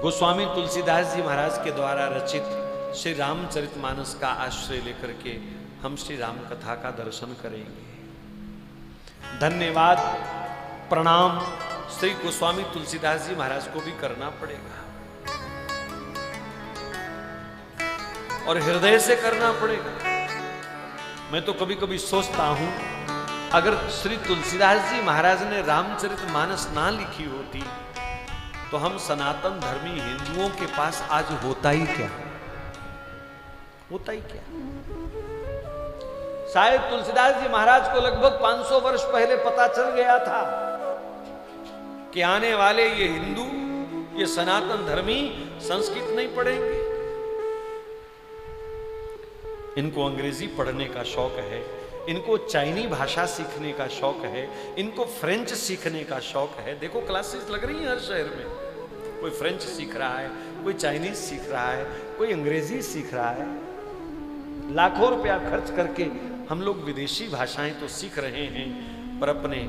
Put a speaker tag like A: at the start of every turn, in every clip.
A: गोस्वामी तुलसीदास जी महाराज के द्वारा रचित श्री रामचरितमानस का आश्रय लेकर के हम श्री राम कथा का दर्शन करेंगे। धन्यवाद प्रणाम श्री गोस्वामी तुलसीदास जी महाराज को भी करना पड़ेगा और हृदय से करना पड़ेगा। मैं तो कभी कभी सोचता हूं, अगर श्री तुलसीदास जी महाराज ने रामचरितमानस ना लिखी होती तो हम सनातन धर्मी हिंदुओं के पास आज होता ही क्या। शायद तुलसीदास जी महाराज को लगभग 500 वर्ष पहले पता चल गया था कि आने वाले ये हिंदू, ये सनातन धर्मी संस्कृत नहीं पढ़ेंगे, इनको अंग्रेजी पढ़ने का शौक है, इनको चाइनी भाषा सीखने का शौक है, इनको फ्रेंच सीखने का शौक है। देखो क्लासेस लग रही हैं हर शहर में, कोई फ्रेंच सीख रहा है, कोई चाइनीज सीख रहा है, कोई अंग्रेजी सीख रहा है। लाखों रुपया खर्च करके हम लोग विदेशी भाषाएं तो सीख रहे हैं, पर अपने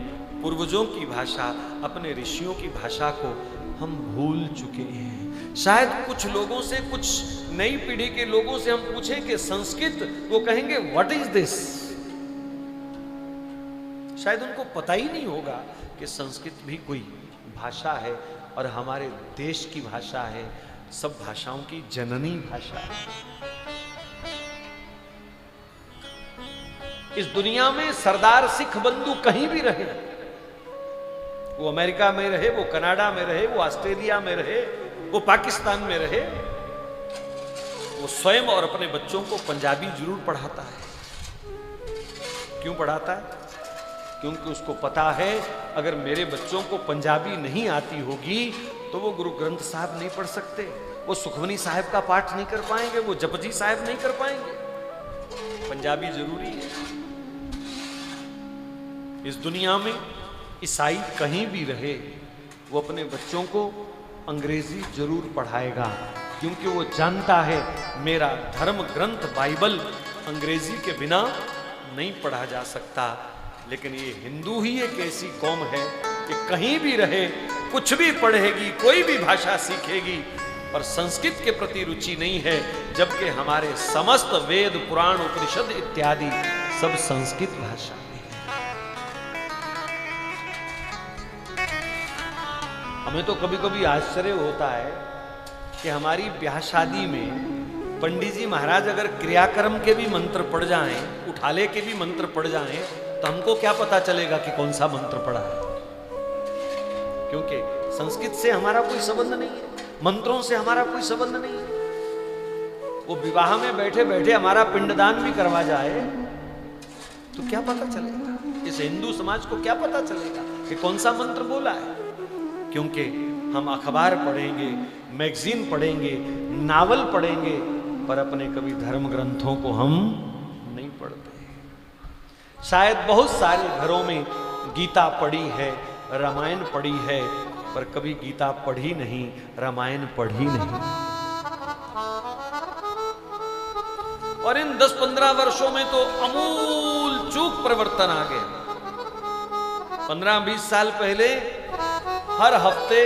A: पूर्वजों की भाषा, अपने ऋषियों की भाषा को हम भूल चुके हैं। शायद कुछ लोगों से, कुछ नई पीढ़ी के लोगों से हम पूछें कि संस्कृत, वो कहेंगे व्हाट इज दिस। शायद उनको पता ही नहीं होगा कि संस्कृत भी कोई भाषा है और हमारे देश की भाषा है, सब भाषाओं की जननी भाषा है। इस दुनिया में सरदार सिख बंधु कहीं भी रहे, वो अमेरिका में रहे, वो कनाडा में रहे, वो ऑस्ट्रेलिया में रहे, वो पाकिस्तान में रहे, वो स्वयं और अपने बच्चों को पंजाबी जरूर पढ़ाता है। क्यों पढ़ाता है? क्योंकि उसको पता है अगर मेरे बच्चों को पंजाबी नहीं आती होगी तो वो गुरु ग्रंथ साहब नहीं पढ़ सकते, वो सुखमनी साहब का पाठ नहीं कर पाएंगे, वो जपजी साहब नहीं कर पाएंगे। पंजाबी जरूरी है। इस दुनिया में ईसाई कहीं भी रहे, वो अपने बच्चों को अंग्रेजी जरूर पढ़ाएगा, क्योंकि वो जानता है मेरा धर्म ग्रंथ बाइबल अंग्रेजी के बिना नहीं पढ़ा जा सकता। लेकिन ये हिंदू ही एक ऐसी कौम है कि कहीं भी रहे, कुछ भी पढ़ेगी, कोई भी भाषा सीखेगी, पर संस्कृत के प्रति रुचि नहीं है, जबकि हमारे समस्त वेद पुराण उपनिषद इत्यादि सब संस्कृत भाषा में है। हमें तो कभी कभी आश्चर्य होता है कि हमारी ब्याह शादी में पंडित जी महाराज अगर क्रियाक्रम के भी मंत्र पढ़ जाएं, उठाले के भी मंत्र पढ़ जाएं, तो हमको क्या पता चलेगा कि कौन सा मंत्र पढ़ा है? क्योंकि संस्कृत से हमारा कोई संबंध नहीं है, मंत्रों से हमारा कोई संबंध नहीं है। वो विवाह में बैठे बैठे हमारा पिंडदान भी करवा जाए तो क्या पता चलेगा? इस हिंदू समाज को क्या पता चलेगा कि कौन सा मंत्र बोला है? क्योंकि हम अखबार पढ़ेंगे, मैगजीन पढ़ेंगे, नावल पढ़ेंगे, पर अपने कभी धर्म ग्रंथों को हम नहीं पढ़ते। शायद बहुत सारे घरों में गीता पढ़ी है, रामायण पढ़ी है, पर कभी गीता पढ़ी नहीं, रामायण पढ़ी नहीं। और इन 10-15 वर्षों में तो अमूल चूक परिवर्तन आ गए। 15-20 साल पहले हर हफ्ते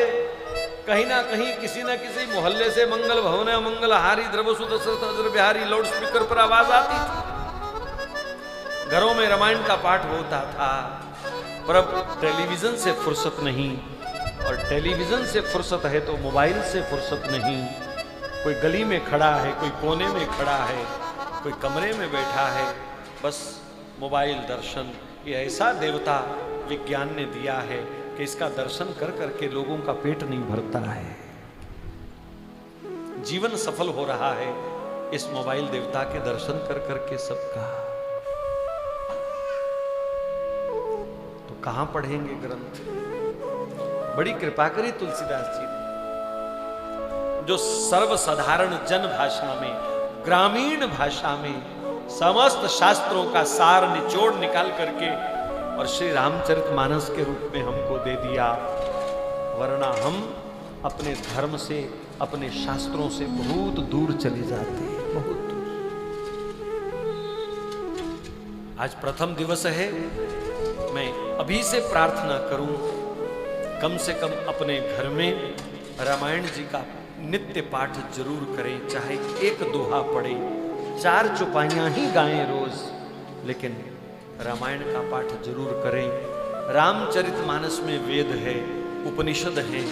A: कहीं ना कहीं किसी ना किसी मोहल्ले से मंगल भवन मंगल हारी द्रवसु दशरथ नजर बिहारी लाउड स्पीकर पर आवाज आती थी। घरों में रामायण का पाठ होता था, पर अब टेलीविजन से फुर्सत नहीं, और टेलीविजन से फुर्सत है तो मोबाइल से फुर्सत नहीं। कोई गली में खड़ा है, कोई कोने में खड़ा है, कोई कमरे में बैठा है, बस मोबाइल दर्शन। ये ऐसा देवता विज्ञान ने दिया है कि इसका दर्शन कर करके लोगों का पेट नहीं भरता है। जीवन सफल हो रहा है इस मोबाइल देवता के दर्शन कर करके सबका। तो कहां पढ़ेंगे ग्रंथ? बड़ी कृपा करी तुलसीदास जी ने, जो सर्वसाधारण जन भाषा में, ग्रामीण भाषा में समस्त शास्त्रों का सार निचोड़ निकाल करके और श्री रामचरितमानस के रूप में हमको दे दिया। वरना हम अपने धर्म से, अपने शास्त्रों से बहुत दूर चले जाते हैं, बहुत दूर। आज प्रथम दिवस है, मैं अभी से प्रार्थना करूं कम से कम अपने घर में रामायण जी का नित्य पाठ जरूर करें, चाहे एक दोहा पढ़े, 4 चौपाइयां ही गाएं रोज, लेकिन रामायण का पाठ जरूर करें। रामचरितमानस में वेद है, उपनिषद है,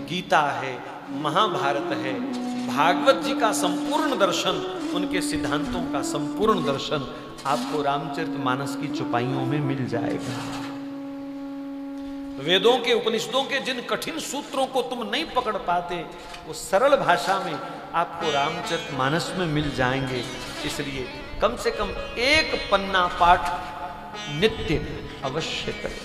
A: गीता है, महाभारत है, भागवत जी का संपूर्ण दर्शन, उनके सिद्धांतों का संपूर्ण दर्शन आपको रामचरितमानस की चौपाइयों में मिल जाएगा। वेदों के, उपनिषदों के जिन कठिन सूत्रों को तुम नहीं पकड़ पाते, वो सरल भाषा में आपको रामचरितमानस में मिल जाएंगे। इसलिए कम से कम एक पन्ना पाठ नित्य अवश्य करें।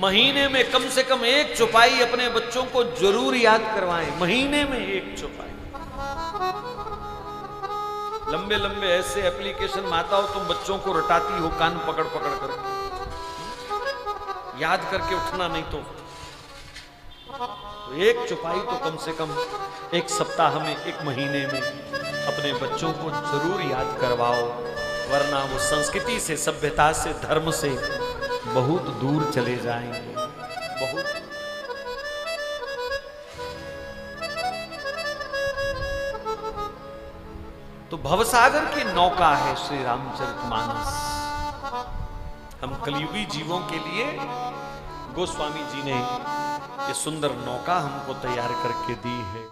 A: महीने में कम से कम एक चौपाई अपने बच्चों को जरूर याद करवाएं। महीने में एक चौपाई। लंबे लंबे ऐसे एप्लीकेशन में आता हो, तुम बच्चों को रटाती हो कान पकड़ पकड़ कर, याद करके उठना नहीं तो एक चौपाई तो कम से कम एक सप्ताह में, एक महीने में अपने बच्चों को जरूर याद करवाओ, वरना वो संस्कृति से, सभ्यता से, धर्म से बहुत दूर चले जाएंगे। बहुत। तो भवसागर की नौका है श्री रामचरितमानस। हम कलियुगी जीवों के लिए गोस्वामी जी ने ये सुंदर नौका हमको तैयार करके दी है।